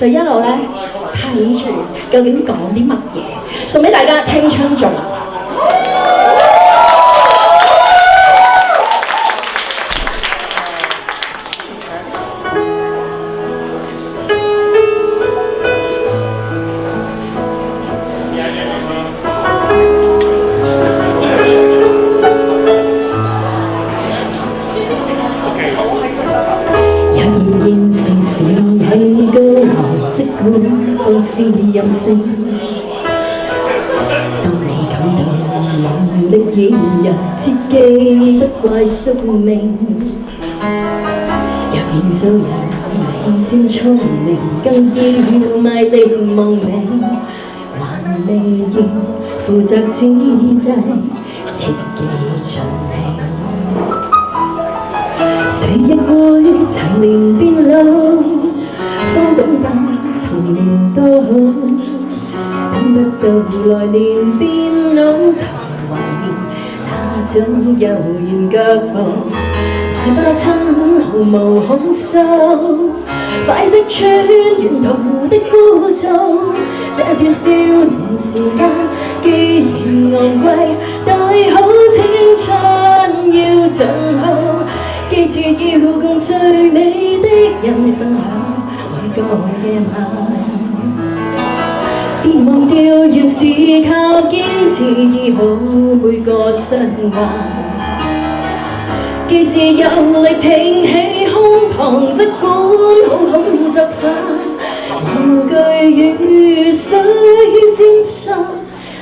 就一路咧睇住究竟講啲乜嘢，送俾大家青春頌。是任性，當你感到能力軟弱，切記不怪宿命。若然做人你算聰明，更要賣力忘命，還未要負責之際，切記盡興。誰亦會齊年變老，方懂得童年多好，等不到來年變老，才懷念那種悠然腳步。來吧親，毫無控訴，快釋穿沿途的污糟。這段少年時間既然昂貴，大好青春要盡好。記住要共最美的人分享每個夜晚，別忘掉原是靠堅持醫好每個傷患。既是有力挺起胸膛，即管好好作反，無懼雨水沾濕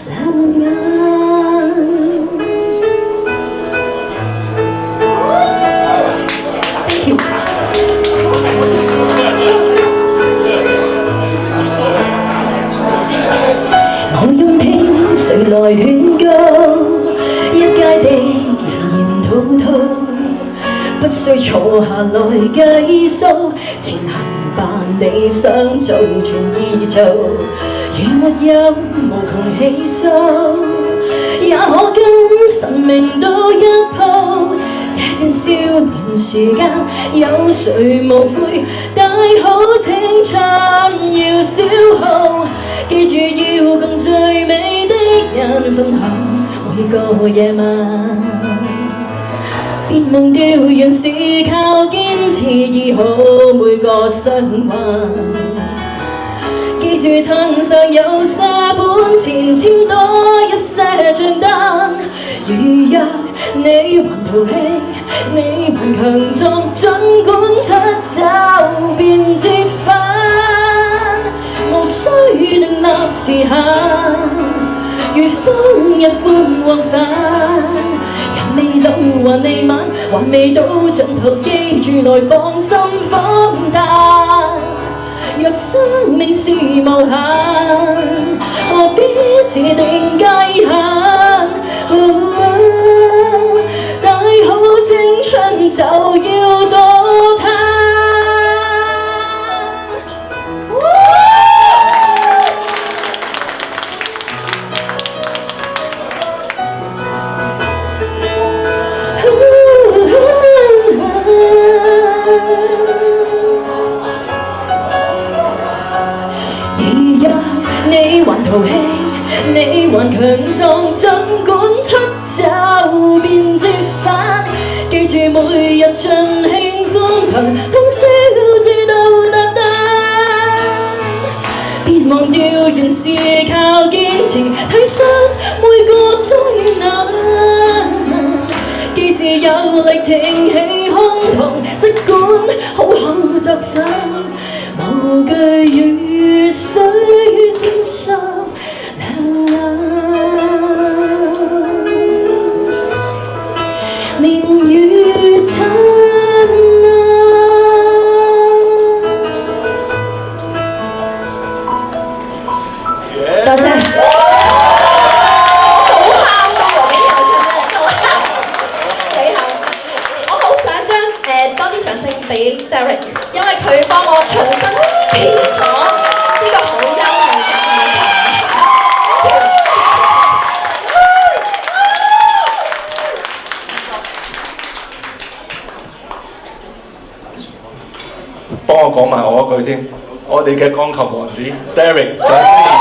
那抹眼。我用聽誰來勸告，一街的人言滔滔，不需坐下來計數，前行吧你想做全意做，如沒有無窮氣數，也可跟神明賭一鋪。這段少年時間有誰無悔，大好青春要消耗。記住要共最美的人分享每個夜晚，別忘掉原是靠堅持醫好每個傷患。記住襯上有些本錢，簽多一些賬單。如若你還淘氣，你還強壯，儘管出走便折返，無需訂立時限，如風一般往返。人未老還未晚，還未到盡頭，記住來放心放膽。若生命是無限，何必自定界限？大好青春就要到它。你還淘氣，你還強壯，儘管出走便折返。記住每日盡興歡騰，通宵至到達單。別忘掉原是靠堅持，體恤每個災難。既是有力挺起胸膛，即管好好作反，無懼雨水沾濕兩眼，年月燦爛。多謝。多啲掌聲俾 Derek， 因為佢幫我重新編咗呢個好優美嘅開場。幫我講埋我嗰句添。我哋嘅鋼琴王子 Derek，掌聲！